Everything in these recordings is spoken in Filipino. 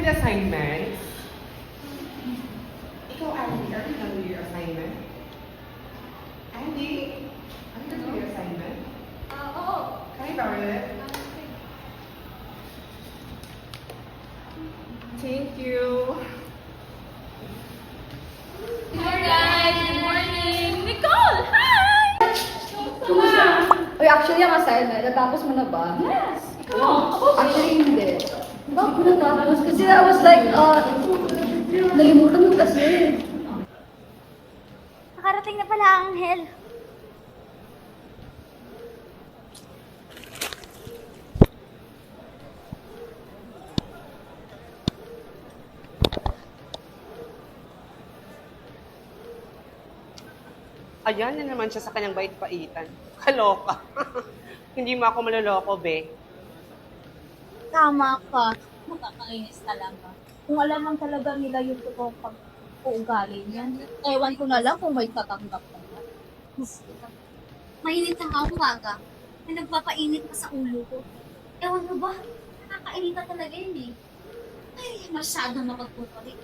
with assignments? Ikaw, Andy, are you done with your assignment? Andy? Are you done with your assignment? Oo. Can I borrow it? Thank you. Hi guys! Good morning! Nicole! Hi! Kumusta? Uy, actually, ang assignment, natapos mo na ba? Yes! Ikaw? Actually, hindi. Bakit ko natapos? Kasi I was like, nalimutan mo kasi. Nakarating na pala, Angel. Ayan na naman siya sa kanyang bait-baitan. Kaloka. Hindi mo ako maloloko, be. Tama ka. Makakainis talaga. Kung alam lang talaga nila yung totoong pag-uugali niyan, ewan ko na lang kung may tatanggap ka na. Mainit ang ako umaga. May nagpapainit pa sa ulo ko. Ewan mo ba? Nakakainit na talaga yun eh. Ay, masyadong mapagpupalik.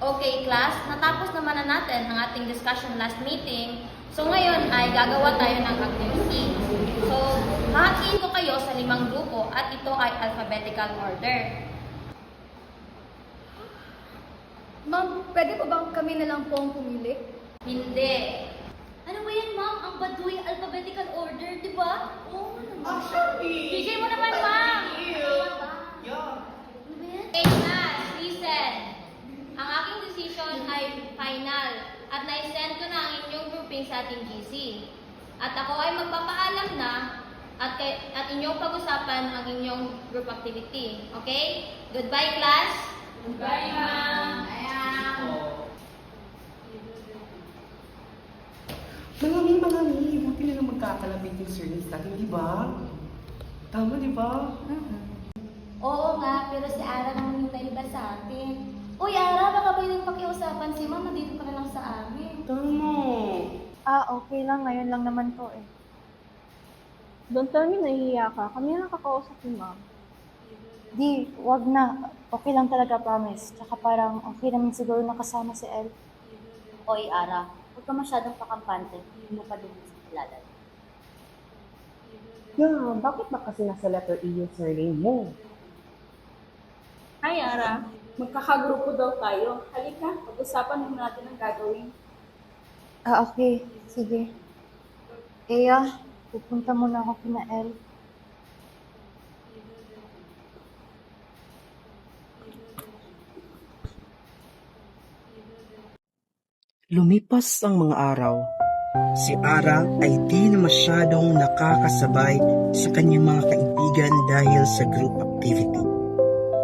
Okay, class. Natapos naman na natin ang ating discussion last meeting. So, ngayon ay gagawa tayo ng activity. So, hahatiin ko kayo sa 5 grupo at ito ay alphabetical order. Ma'am, pwede pa bang kami na lang po ang pumili? Hindi. Ano ba yan, ma'am? Ang Baduy alphabetical order, di ba? Oo, DJ mo naman, ma'am! Yeah. Okay, class, listen. Ang aking decision ay final at na-send ko na ang inyong grouping sa ating GC. At ako ay magpapaalam na at inyong pag-usapan ang inyong group activity. Okay? Goodbye, class! Goodbye, ma'am! Mangami. Buti na lang magkakalapit yung service natin, di ba? Tama, di ba? Oo nga, pero si Ara naman yung naiba sa atin. Uy, Ara, baka pwedeng pakiusapan si Ma'am, nandito ka na lang sa amin. Tama. Okay lang. Ngayon lang naman to eh. Don't tell me nahihiya ka. Kami na nakakausap ni ma'am. Di, wag na. Okay lang talaga, promise. Tsaka parang okay naman siguro nakasama si El. Oy, Ara, huwag ka masyadong pakampante. Hindi mo pa din sa kilala. Yeah, bakit ba kasi nasa letter E yung surname mo? Hi, Ara. Magkakagrupo daw tayo. Halika, pag-usapan muna natin ang gagawin. Okay. Sige. Pupunta muna ako kina El. Lumipas ang mga araw. Si Ara ay di na masyadong nakakasabay sa kanyang mga kaibigan dahil sa group activity.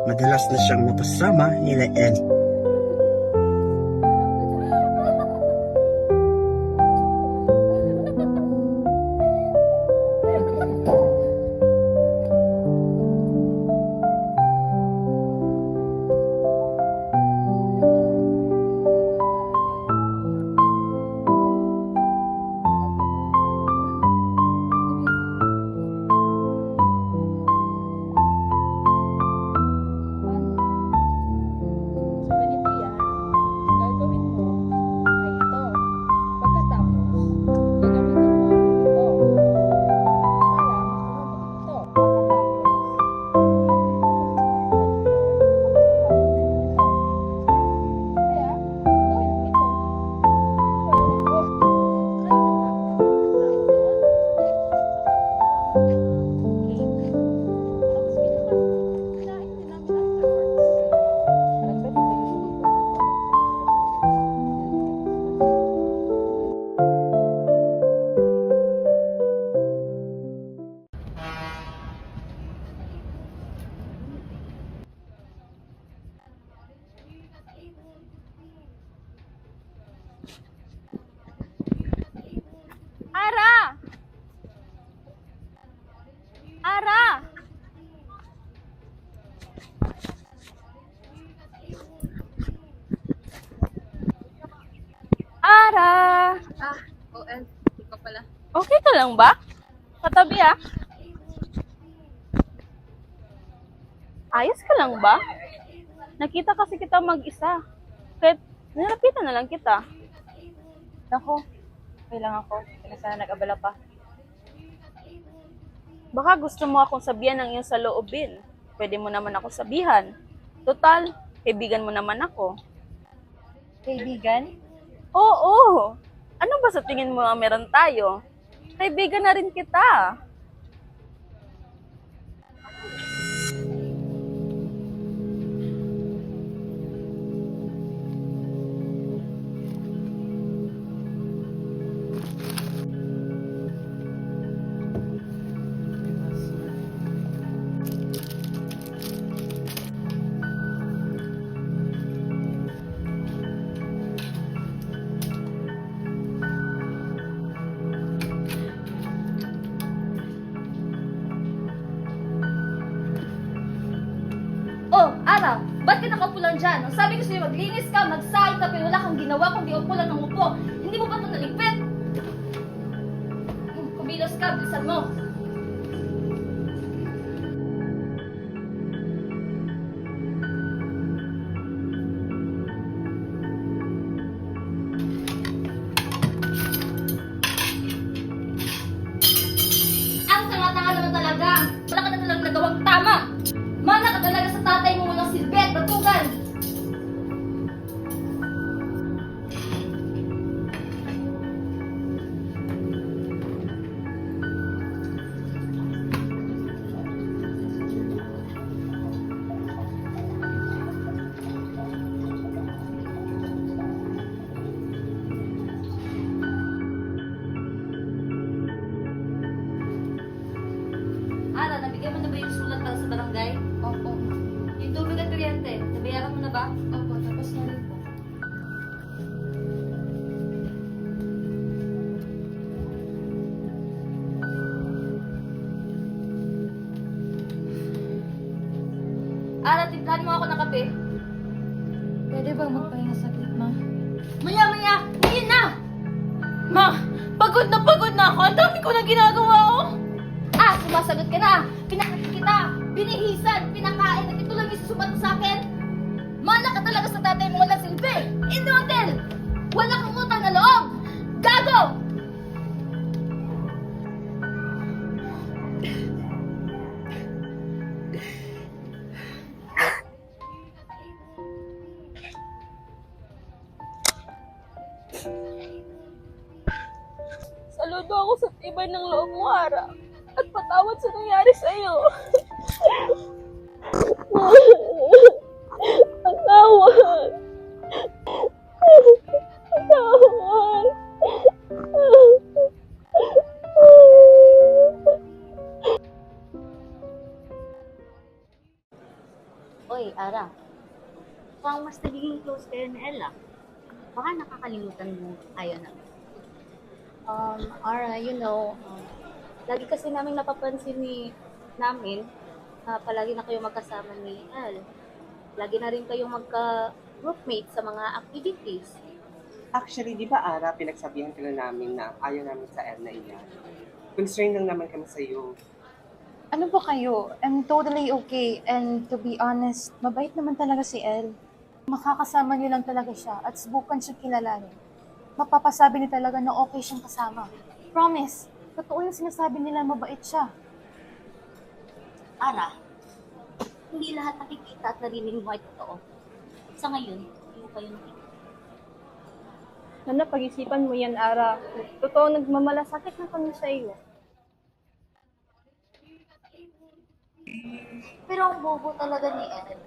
Madalas na siyang napasama nila Ellie. lang ba? Katabi ah. Ayos ka lang ba? Nakita kasi kita mag-isa. Kahit nilapitan na lang kita. Naku, okay lang ako. Kaya sana nag-abala pa. Baka gusto mo akong sabihan ng iyong saloobin. Pwede mo naman ako sabihan. Total, kaibigan mo naman ako. Kaibigan? Oo! Ano ba sa tingin mo ang meron tayo? Kaibigan na rin kita. Oh, Ara, ba't ka nakaupo lang dyan? Ang sabi ko sa'yo, maglinis ka, magsaing ka, pero wala kang ginawa kundi upo lang ng upo. Hindi mo ba ito naligpit? Kumilos ka, bilisan mo. Ang tanga-tanga naman talaga. Wala ka na talagang nagawang tama. Mana ka talaga sa tatay mo walang silbi at batugan. Ara, nabigyan mo na ba yung sulat para sa barangay? Opo. Yung tubig at kuryente, nabayaran mo na ba? Opo, tapos na rin po. Ara, timplahan mo ako ng kape. Pwede ba magpahinga saglit, ma? Maya-maya, ngayon na! Ma, pagod na ako. Ang dami ko na ginagawa, oh! Ah, sumasagot ka na! Pinakit kita! Binihisan! Pinakain! At ito lang yung susubat mo sa akin? Mana ka talaga sa tatay mo walang silbi! Inodel! Wala kang utang na loob! Gago! Saludo ako sa tibay ng loob mo, Ara. At patawad sa nangyari sa'yo. Patawad. Patawad. Oy, Ara. Parang mas nagiging close kayo ni Ella. Baka nakakalimutan mo ayaw na. Ara, Lagi kasi namin napapansin namin na palagi na kayo magkasama ni El. Lagi na rin kayong magka-groupmate sa mga activities. Actually, di ba Ara, pinagsabihan ka na namin na ayaw namin sa El na iyan. Concern lang naman kami sa'yo. ano ba kayo? I'm totally okay. And to be honest, mabait naman talaga si El. Makakasama niyo lang talaga siya at subukan siya kilalanin. Mapapasabi niyo talaga na okay siyang kasama. Promise, totoo yung sinasabi nila mabait siya. Ara, hindi lahat nakikita at narinig mo ay totoo. Sa ngayon, hindi mo kayo nakikita. Nana, pag-isipan mo yan, Ara. Totoo, nagmamalasakit na kami sa iyo. Pero ang bobo talaga ni El.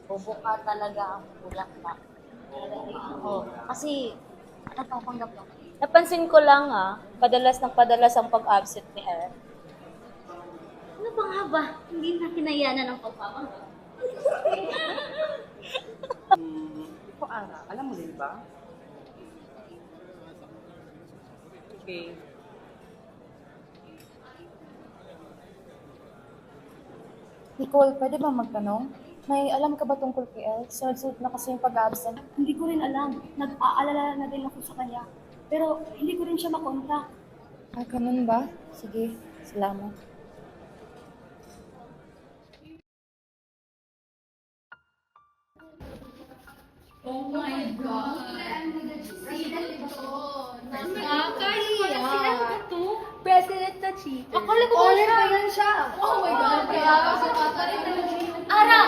Bobo ka talaga ang bulaklak. Kasi, nagpapanggap lang. Napansin ko lang padalas ang pag-absent ni El. Ano ba nga ba? Hindi na kinayanan ng pagpapanggap. Ito Ara, alam mo din ba? Okay. Nicole, pwede ba magtanong? May alam ka ba tungkol kay El? Sunod-sunod na kasi yung pag-absent. Hindi ko rin alam. Nag-aalala na din ako sa kanya. Pero hindi ko rin siya makontak. Ganun ba? Sige, salamat. President na Chika. Akala ko yan siya. Oh my God. Ara,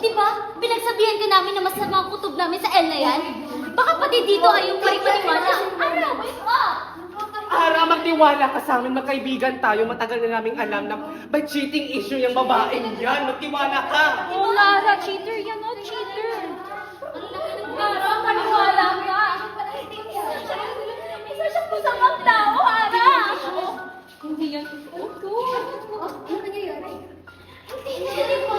di ba? Pinagsabihan ka namin na masama ang kutob namin sa L na yan. Baka pati dito ay yung pari-pariwala. Ara, wake up! Ara, magtiwala ka sa amin, magkaibigan tayo. Matagal na naming alam na may cheating issue yung babaeng yan. Magtiwala ka. Oo, Lara, cheater yan, no? Cheater. Ara, maniwala ka. Isa siyang masamang tao, Ara. Hindi yan totoo. Ano nangyayari? Hindi pa.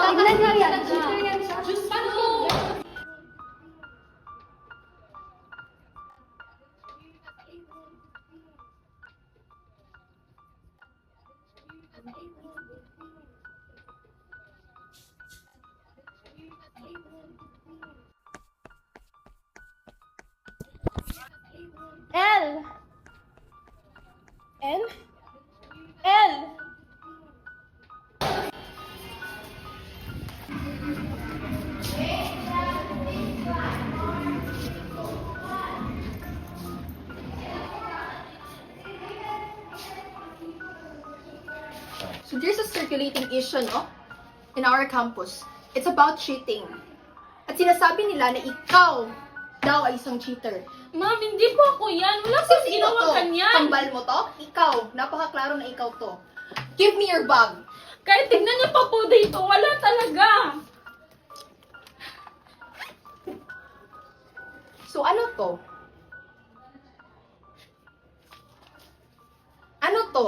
Tignan niya yan. Cheater yan siya. Diyos ko. L. L? L. So there's a circulating issue, no? In our campus. It's about cheating. At sinasabi nila na ikaw daw ay isang cheater. Ma'am, hindi po ako yan. Wala po ginawa kanya. Kambal mo to? Ikaw. Napakaklaro na ikaw to. Give me your bag. Kahit tignan niyo pa po dito, wala talaga. So ano to? Ano to?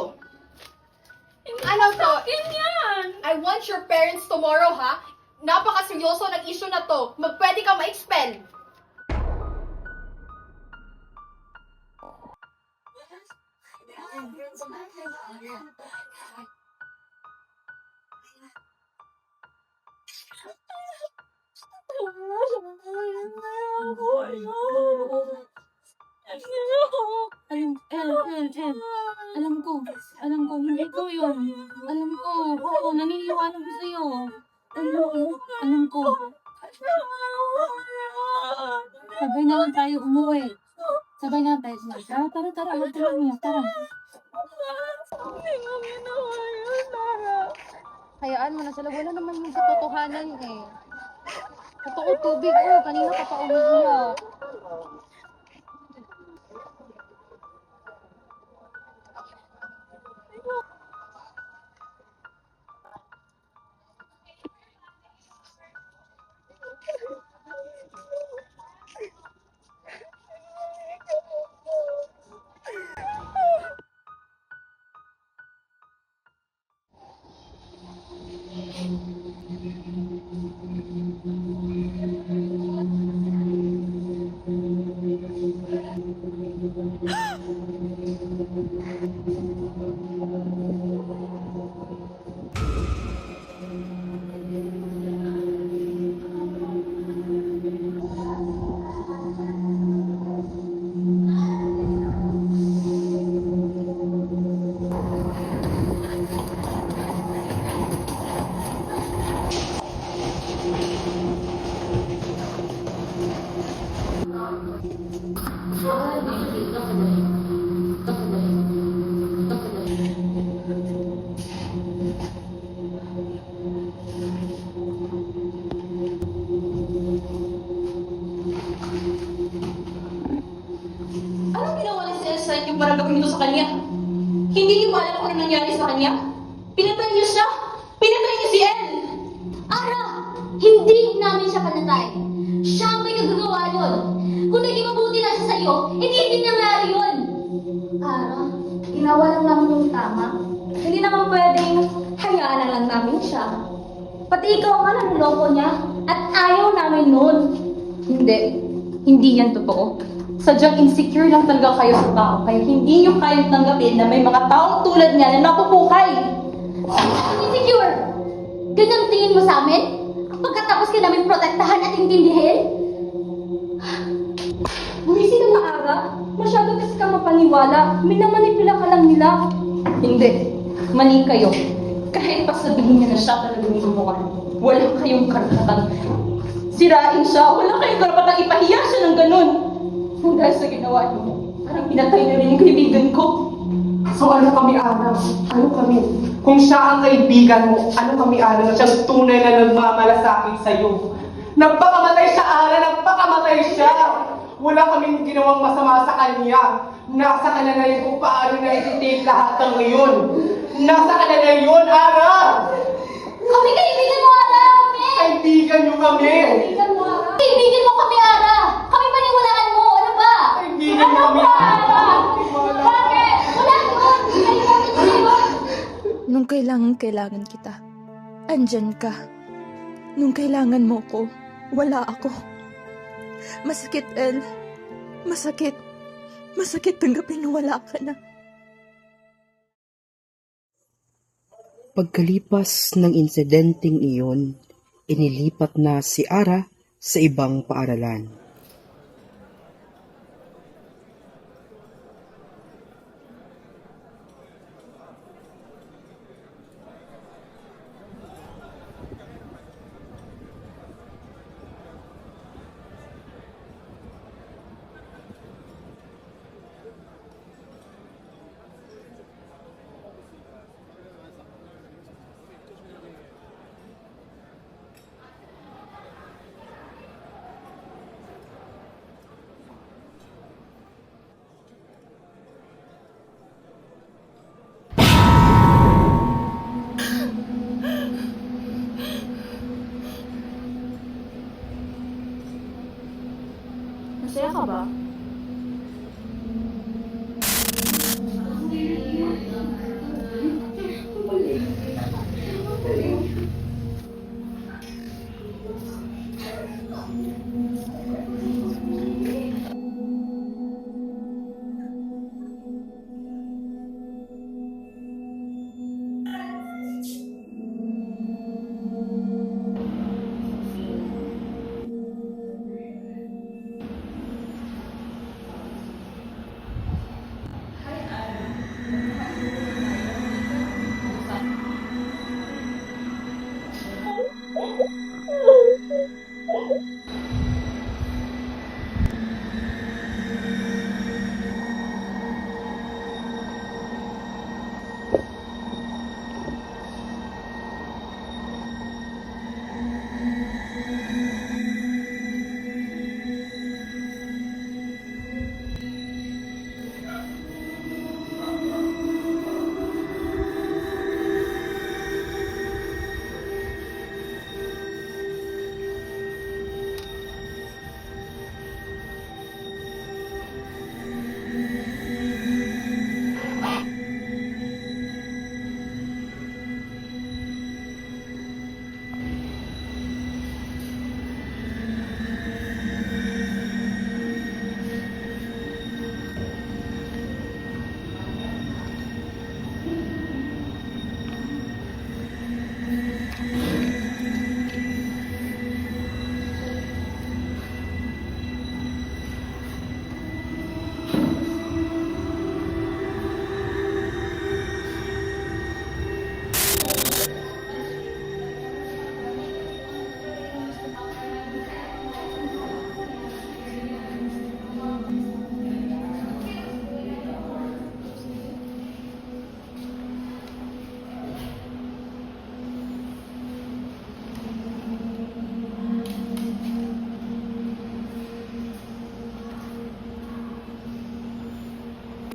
Ano to? Ganyan. I want your parents tomorrow, ha? Napaka-seryoso ng issue na to. Pwede ka ma-expel. Alam ko, hindi ko yun. Alam ko, oo, naniniwala ko sa'yo. Alam ko. Sabay na lang tayo umuwi. Sabay na tayo. Tara, tara. Hayaan mo na sila. Wala naman yung katotohanan eh. Totoo tubig oh. Kanina ka pa umiiyak. Anong ginawa ni Sir sa inyo para gawin ito sa kanya? Hindi niyo ba alam kung ano nangyari sa kanya? Pinatay niyo siya! Pinatay niyo si Elle! Ara, hindi namin siya panatay. Siya ang may kagagawa yun. Kung naging mabuti lang siya sa'yo, hindi din nangyari yun. Ara, ginawa lang namin yung tama. Hindi naman pwedeng hayaan na lang namin siya. Pati ikaw nga nanloko niya at ayaw namin nun. Hindi yan totoo. Sadyang insecure lang talaga kayo sa tao, kaya hindi niyo kayang tanggapin na may mga taong tulad niya na napupuhay. Insecure! Ganang tingin mo sa amin? Pagkatapos ka namin protektahan at intindihin? Bumisin ka na, Ara. Masyado kasi ka mapaniwala. Minamanipula ka lang nila. Hindi. Mali kayo. Kahit pa sabihin niya na siya talaga minumukha, wala kayong karapatan. Sirain siya. Wala kayong karapatan ipahiya siya ng ganun. Kung dahil sa ginawa niyo, parang pinatay na rin yung kaibigan ko. So ano kami, Ana? Ano kami? Kung siya ang kaibigan mo, ano kami, Ana, na siyang tunay na nagmamalasakit sa'yo? Nagpakamatay siya, Ana! Nagpakamatay siya! Wala kaming ginawang masama sa kanya. Nasa kanya na yun kung paano na iti-take lahat ng ngayon. Nasa kanya na yun, Ana! Kami kaibigan mo, Ara! Kami! Kaibigan niyo kami! Kaibigan mo, Ara! Kaibigan mo kami, Ara! Kami paniwalaan mo! Ano ba? Kaibigan niyo kami, Ara! Bakit? Wala yun! Kaibigan mo! Nung kailangan kita, andyan ka. Nung kailangan mo ko, wala ako. Masakit, El. Masakit. Masakit tanggapin na wala ka na. Pagkalipas ng insidenteng iyon, inilipat na si Ara sa ibang paaralan. Masaya ka ba?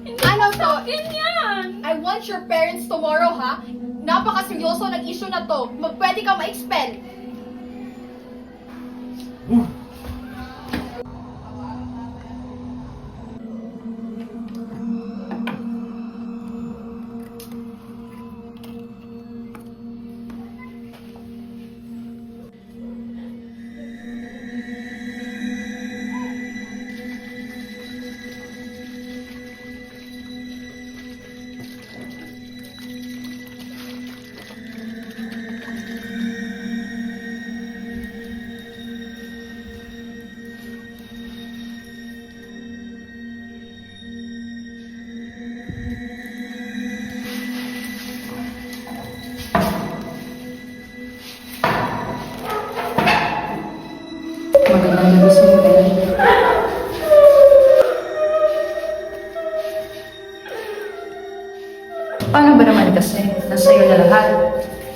Ano to? I want your parents tomorrow, ha? Napaka-seryoso ng issue na to. Pwede ka ma-expel. Paano ba naman kasi? Nasa'yo na lahat.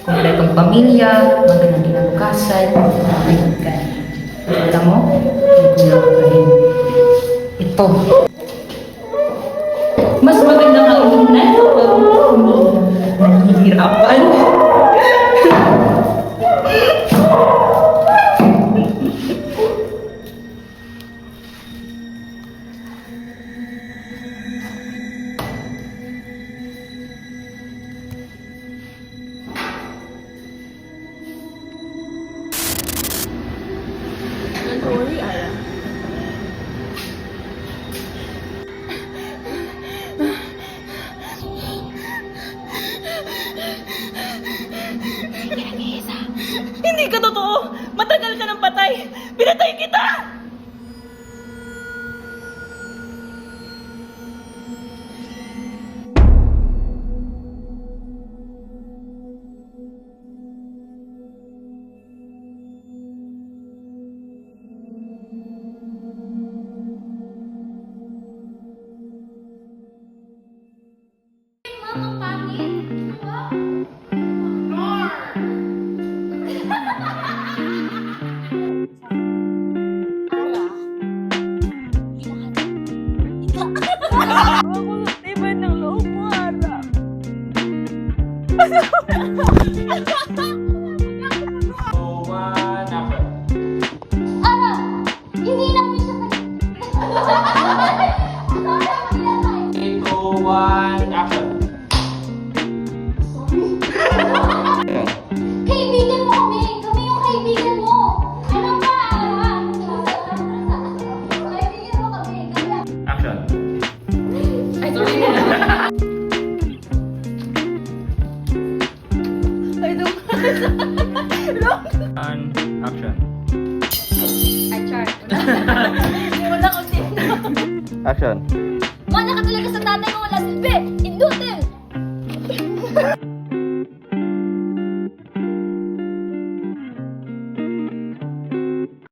Kompletong pamilya, magandang kinabukasan, kaibigan. Alam mo, nagkulang ka rin. Ito. Mas maganda nga una pero nahihirapan. Hindi ka totoo! Matagal ka ng patay! Pinatay kita! Ma'am, ang pangit. Diba? Iba ng loob mo, Ara. Ara! Hindi namin siya Kaibigan mo kami! Kami yung kaibigan mo! Ano ba, Ara? Kaibigan mo kami! Action. Ay, sorry. Ay, And action. Ay, Char. Wala ko din. Action.